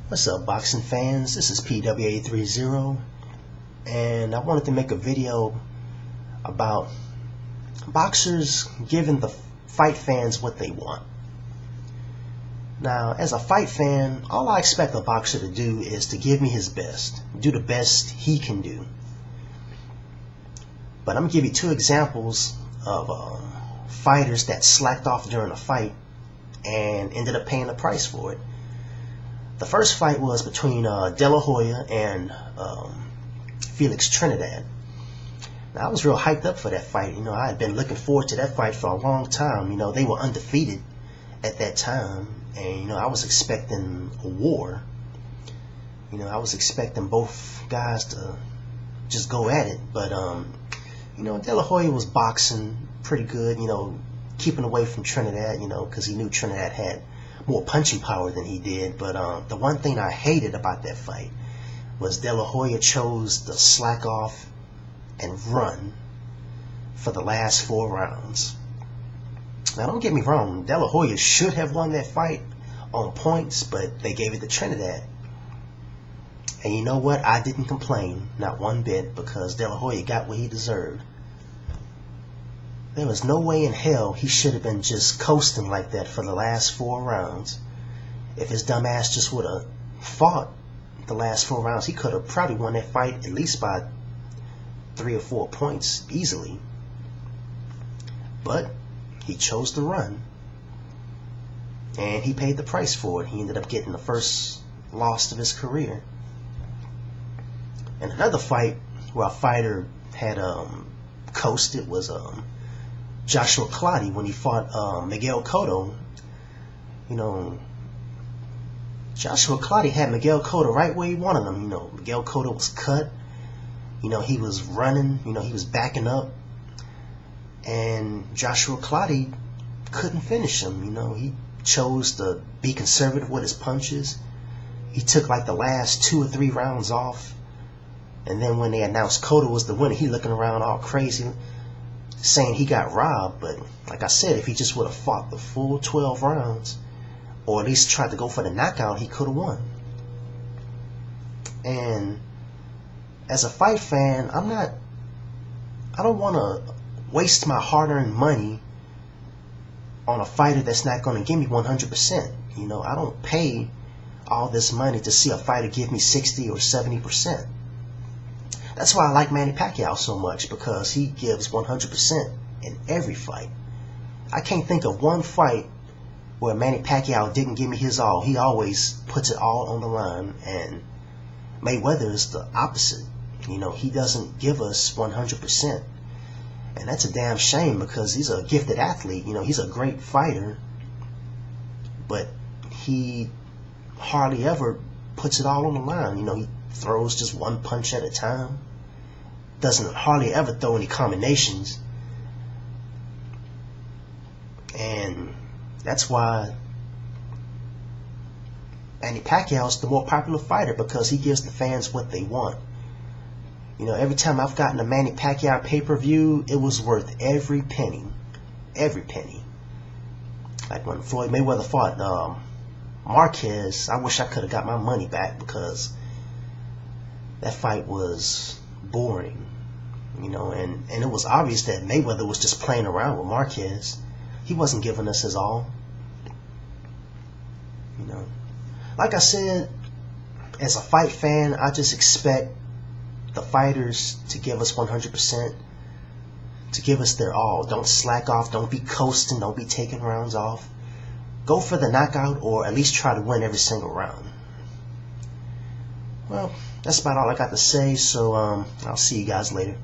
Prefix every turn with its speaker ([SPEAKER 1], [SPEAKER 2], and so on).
[SPEAKER 1] What's up, boxing fans? This is PWA30, and I wanted to make a video about boxers giving the fight fans what they want. Now, as a fight fan, all I expect a boxer to do is to give me his best, do the best he can do. But I'm going to give you two examples of fighters that slacked off during a fight and ended up paying the price for it. The first fight was between De La Hoya and Felix Trinidad. Now, I was real hyped up for that fight. I had been looking forward to that fight for a long time. They were undefeated at that time, and I was expecting a war. I was expecting both guys to just go at it. But De La Hoya was boxing pretty good. Keeping away from Trinidad. Because he knew Trinidad had more punching power than he did. But the one thing I hated about that fight was De La Hoya chose to slack off and run for the last 4 rounds. Now, don't get me wrong, De La Hoya should have won that fight on points, but they gave it to Trinidad. And you know what? I didn't complain, not one bit, because De La Hoya got what he deserved. There was no way in hell he should have been just coasting like that for the last 4 rounds. If his dumb ass just would have fought the last 4 rounds, he could have probably won that fight at least by 3 or 4 points easily. But he chose to run, and he paid the price for it. He ended up getting the first loss of his career. And another fight where a fighter had coasted was Joshua Clottey when he fought Miguel Cotto. Joshua Clottey had Miguel Cotto right where he wanted him. Miguel Cotto was cut. He was running. He was backing up. And Joshua Clottey couldn't finish him. He chose to be conservative with his punches. He took like the last 2 or 3 rounds off. And then when they announced Cotto was the winner, he looking around all crazy, saying he got robbed. But like I said, if he just would have fought the full 12 rounds, or at least tried to go for the knockout, he could have won. And as a fight fan, I don't want to waste my hard-earned money on a fighter that's not going to give me 100%. I don't pay all this money to see a fighter give me 60 or 70%. That's why I like Manny Pacquiao so much, because he gives 100% in every fight. I can't think of one fight where Manny Pacquiao didn't give me his all. He always puts it all on the line, and Mayweather is the opposite. He doesn't give us 100%. And that's a damn shame, because he's a gifted athlete. He's a great fighter, but he hardly ever puts it all on the line. He throws just one punch at a time. Doesn't hardly ever throw any combinations. And that's why Manny Pacquiao is the more popular fighter, because he gives the fans what they want. Every time I've gotten a Manny Pacquiao pay-per-view, it was worth every penny. Every penny. Like when Floyd Mayweather fought Marquez, I wish I could have got my money back, because that fight was boring. And it was obvious that Mayweather was just playing around with Marquez. He wasn't giving us his all. Like I said, as a fight fan, I just expect the fighters to give us 100%, to give us their all. Don't slack off. Don't be coasting. Don't be taking rounds off. Go for the knockout, or at least try to win every single round. Well, that's about all I got to say, so I'll see you guys later.